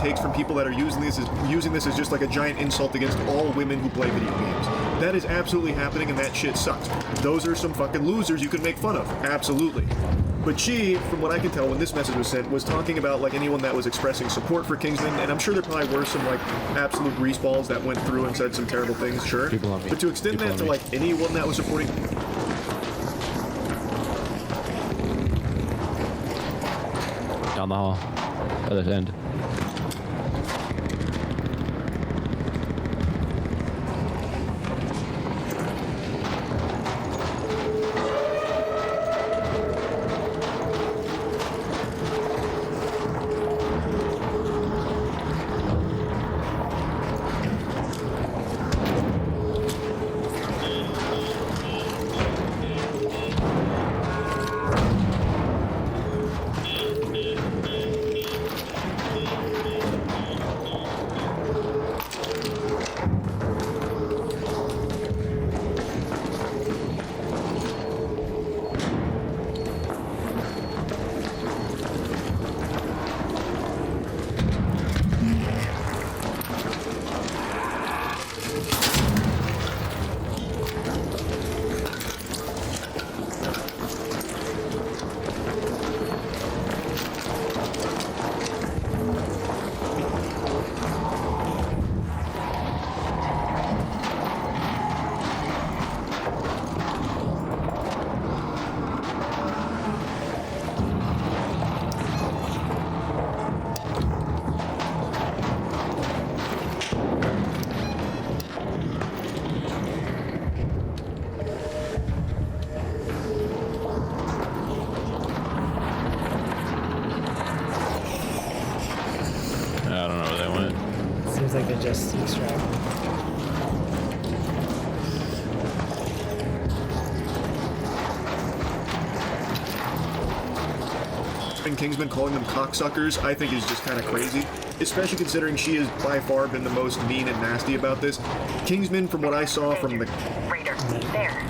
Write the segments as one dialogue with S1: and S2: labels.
S1: takes from people that are using this as just like a giant insult against all women who play video games. That is absolutely happening, and that shit sucks. Those are some fucking losers you can make fun of. Absolutely. But she, from what I can tell when this message was sent, was talking about like anyone that was expressing support for Kingsman, and I'm sure there probably were some like absolute greaseballs that went through and said some terrible things, sure. But to extend that to like anyone that was supporting...
S2: Down the hall. Other end.
S3: Seems like they're just extracting.
S1: Kingsman calling them cocksuckers, I think is just kind of crazy, especially considering she has by far been the most mean and nasty about this. Kingsman, from what I saw from the...
S4: Raider, there.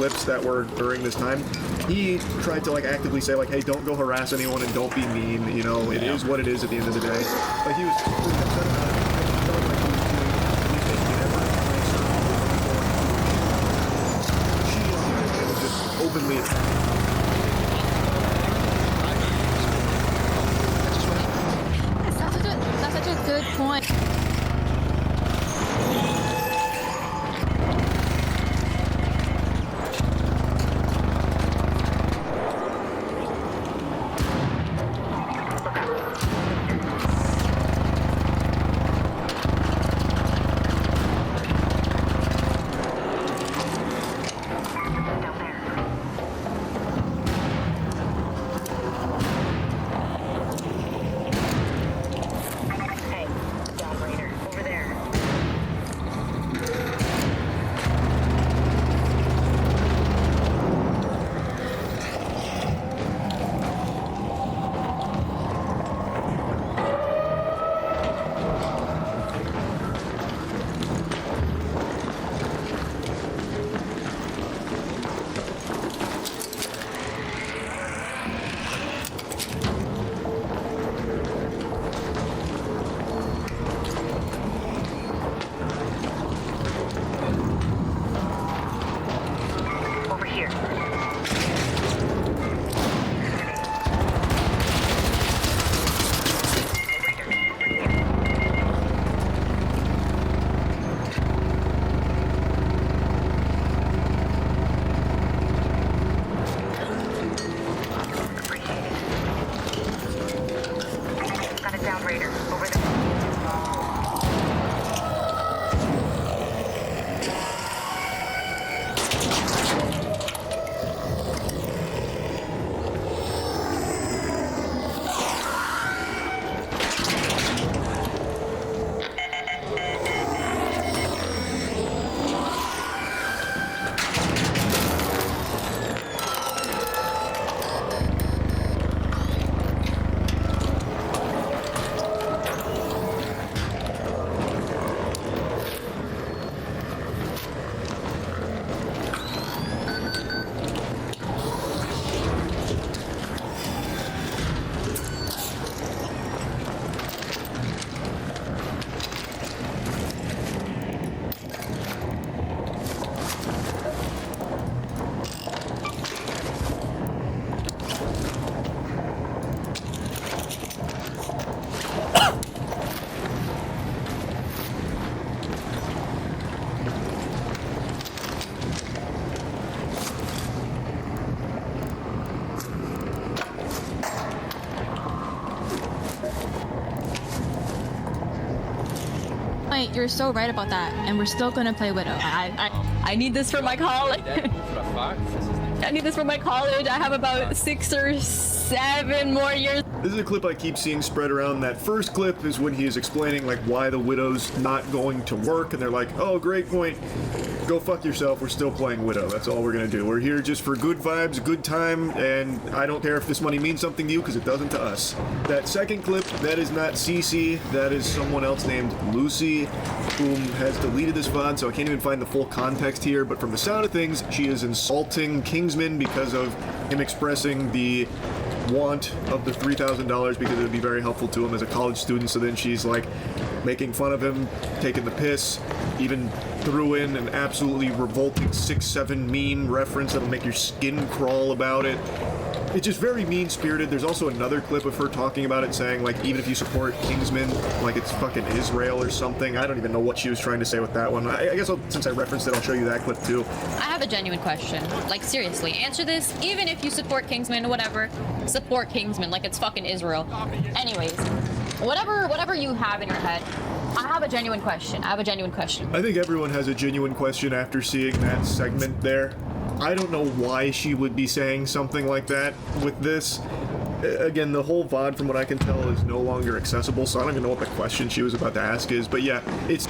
S1: clips that were during this time, he tried to like actively say like, hey, don't go harass anyone and don't be mean, you know, it is what it is at the end of the day. Like he was upset about it. Openly
S5: that's such a good point. You're so right about that, and we're still gonna play Widow.
S4: I need this for my college. I need this for my college. I have about 6 or 7 more years.
S1: This is a clip I keep seeing spread around. That first clip is when he is explaining like why the Widow's not going to work, and they're like, oh, great point. Go fuck yourself, we're still playing Widow. That's all we're gonna do. We're here just for good vibes, good time, and I don't care if this money means something to you, because it doesn't to us. That second clip, that is not Cece, that is someone else named Lucy, whom has deleted this VOD, so I can't even find the full context here, but from the sound of things, she is insulting Kingsman because of him expressing the want of the $3,000 because it would be very helpful to him as a college student. So then she's like making fun of him, taking the piss, even threw in an absolutely revolting 6'7" meme reference that'll make your skin crawl about it. It's just very mean-spirited. There's also another clip of her talking about it, saying, like, even if you support Kingsman, like it's fucking Israel or something. I don't even know what she was trying to say with that one. I guess since I referenced it, I'll show you that clip, too.
S4: I have a genuine question. Like, seriously, answer this. Even if you support Kingsman or whatever, support Kingsman like it's fucking Israel. Anyways, whatever you have in your head, I have a genuine question. I
S1: think everyone has a genuine question after seeing that segment there. I don't know why she would be saying something like that with this. Again, the whole VOD, from what I can tell, is no longer accessible, so I don't even know what the question she was about to ask is. But yeah, it's...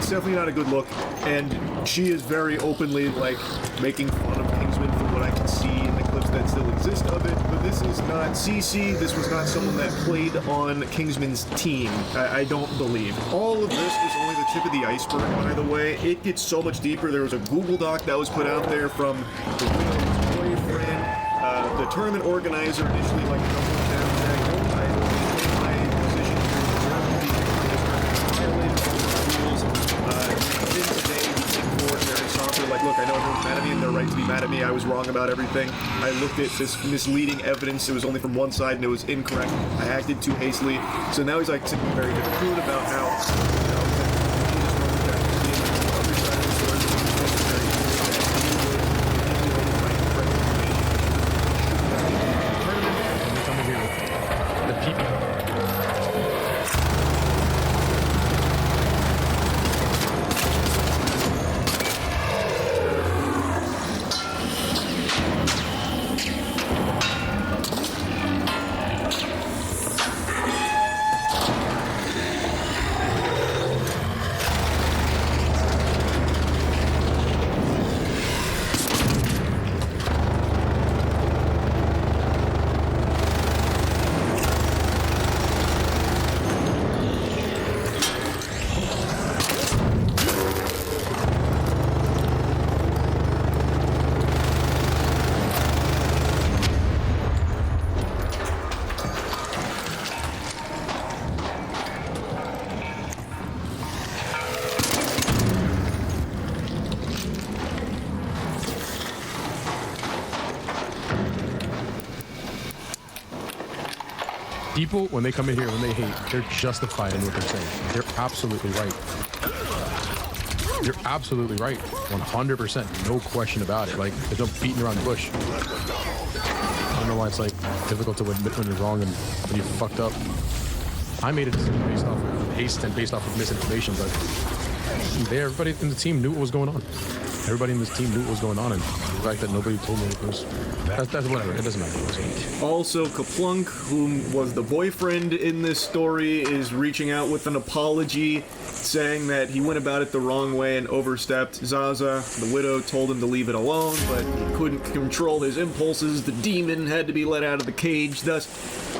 S1: definitely not a good look, and she is very openly, like, making fun of Kingsman from what I can see in the clips that still exist of it, but this is not CC, this was not someone that played on Kingsman's team, I don't believe. All of this is only the tip of the iceberg, by the way. It gets so much deeper. There was a Google Doc that was put out there from the widow's boyfriend, the tournament organizer initially, like, jumped down saying, oh, I don't my position here in Germany, violated all the rules. Today, he came forward there in soccer, like, look, I know everyone's mad at me and they're right to be mad at me. I was wrong about everything. I looked at this misleading evidence. It was only from one side and it was incorrect. I acted too hastily. So now he's like very different about how, you know, he just wanted to
S6: People, when they come in here, when they hate, they're justified in what they're saying. They're absolutely right. You're absolutely right. 100%. No question about it. Like, there's no beating around the bush. I don't know why it's, like, difficult to admit when you're wrong and when you fucked up. I made a decision based off of haste and based off of misinformation, but everybody in the team knew what was going on. Everybody in this team knew what was going on, and the fact that nobody told me that's whatever. It doesn't matter.
S1: Also, Kaplunk, whom was the boyfriend in this story, is reaching out with an apology, saying that he went about it the wrong way and overstepped. Zaza, the widow, told him to leave it alone, but he couldn't control his impulses. The demon had to be let out of the cage. Thus,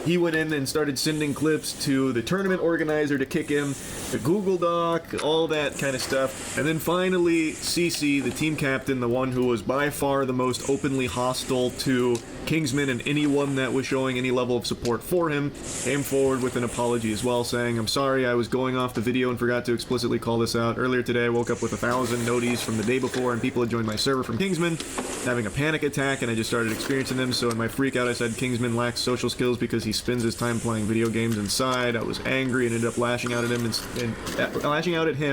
S1: he went in and started sending clips to the tournament organizer to kick him, the Google Doc, all that kind of stuff. And then finally, Cece, the team captain, the one who was by far the most openly hostile to Kingsman and anyone that was showing any level of support for him, came forward with an apology as well, saying, "I'm sorry, I was going off the video and forgot to explicitly call this out. Earlier today, I woke up with 1,000 noties from the day before, and people had joined my server from Kingsman, having a panic attack, and I just started experiencing them. So in my freak out, I said Kingsman lacks social skills because he spends his time playing video games inside. I was angry and ended up lashing out at him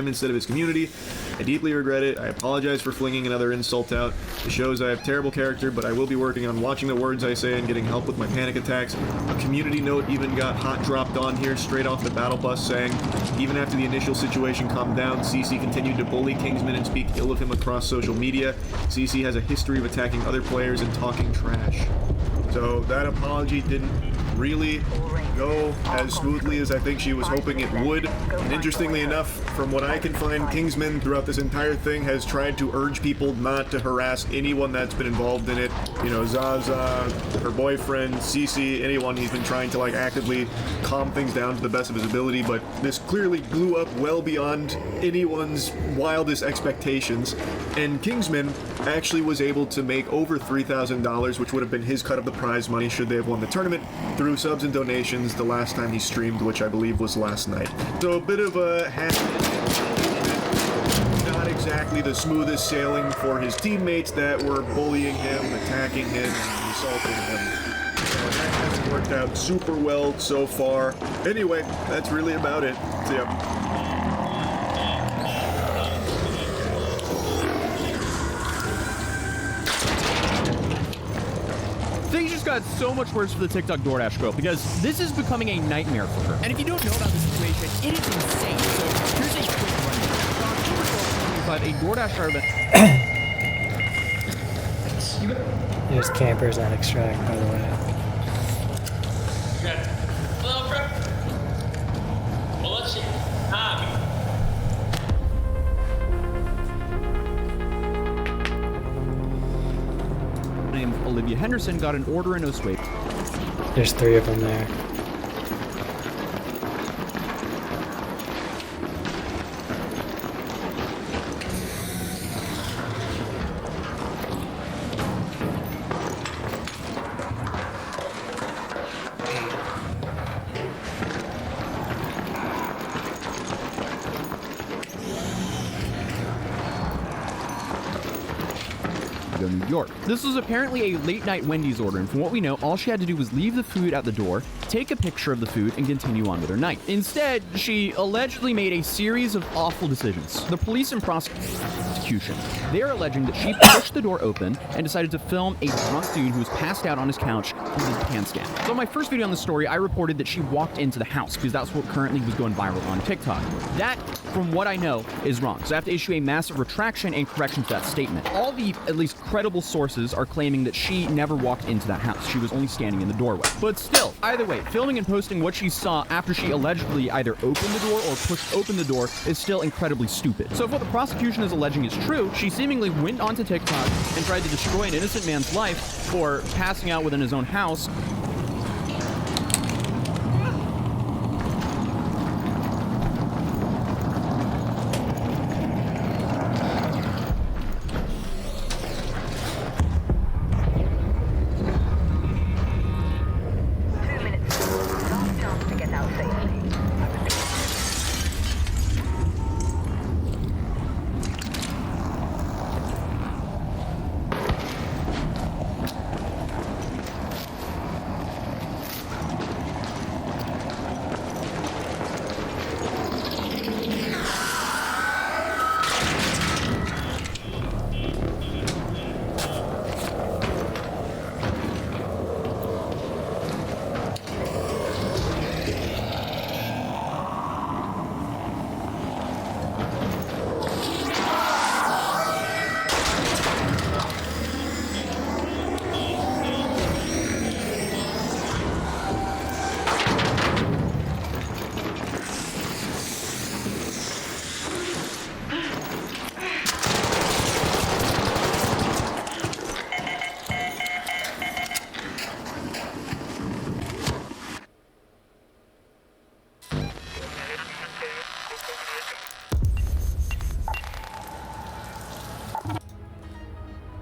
S1: instead of his community. I deeply regret it. I apologize for flinging another insult out. It shows I have terrible character, but I will be working on watching the words I say and getting help with my panic attacks." A community note even got hot dropped on here straight off the battle bus, saying, "Even after the initial situation calmed down, CC continued to bully Kingsman and speak ill of him across social media. CC has a history of attacking other players and talking trash." So that apology didn't really go as smoothly as I think she was hoping it would. And interestingly enough, from what I can find, Kingsman throughout this entire thing has tried to urge people not to harass anyone that's been involved in it. You know, Zaza, her boyfriend, Cece, anyone. He's been trying to like actively calm things down to the best of his ability, but this clearly blew up well beyond anyone's wildest expectations. And Kingsman actually was able to make over $3,000, which would have been his cut of the prize money should they have won the tournament, through subs and donations the last time he streamed, which I believe was last night. So a bit of a happy, not exactly the smoothest sailing for his teammates that were bullying him, attacking him, and insulting him. So that hasn't worked out super well so far. Anyway, that's really about it. So yeah.
S7: Things just got so much worse for the TikTok DoorDash girl because this is becoming a nightmare for her. And if you don't know about the situation, it is insane. So here's a quick rundown. A DoorDash driver.
S3: There's campers on extract, by the way.
S8: Hello, bro. Well, let's see.
S7: Named Olivia Henderson got an order in Oswego.
S3: There's 3 of them there.
S7: New York. This was apparently a late night Wendy's order, and from what we know, all she had to do was leave the food at the door, take a picture of the food, and continue on with her night. Instead, she allegedly made a series of awful decisions. The police and prosecution, they are alleging that she pushed the door open and decided to film a drunk dude who was passed out on his couch using a hand scan. So in my first video on the story, I reported that she walked into the house because that's what currently was going viral on TikTok. That, from what I know, is wrong. So I have to issue a massive retraction and correction to that statement. All the, at least credible sources are claiming that she never walked into that house. She was only standing in the doorway. But still, either way, filming and posting what she saw after she allegedly either opened the door or pushed open the door is still incredibly stupid. So if what the prosecution is alleging is true, she seemingly went onto TikTok and tried to destroy an innocent man's life for passing out within his own house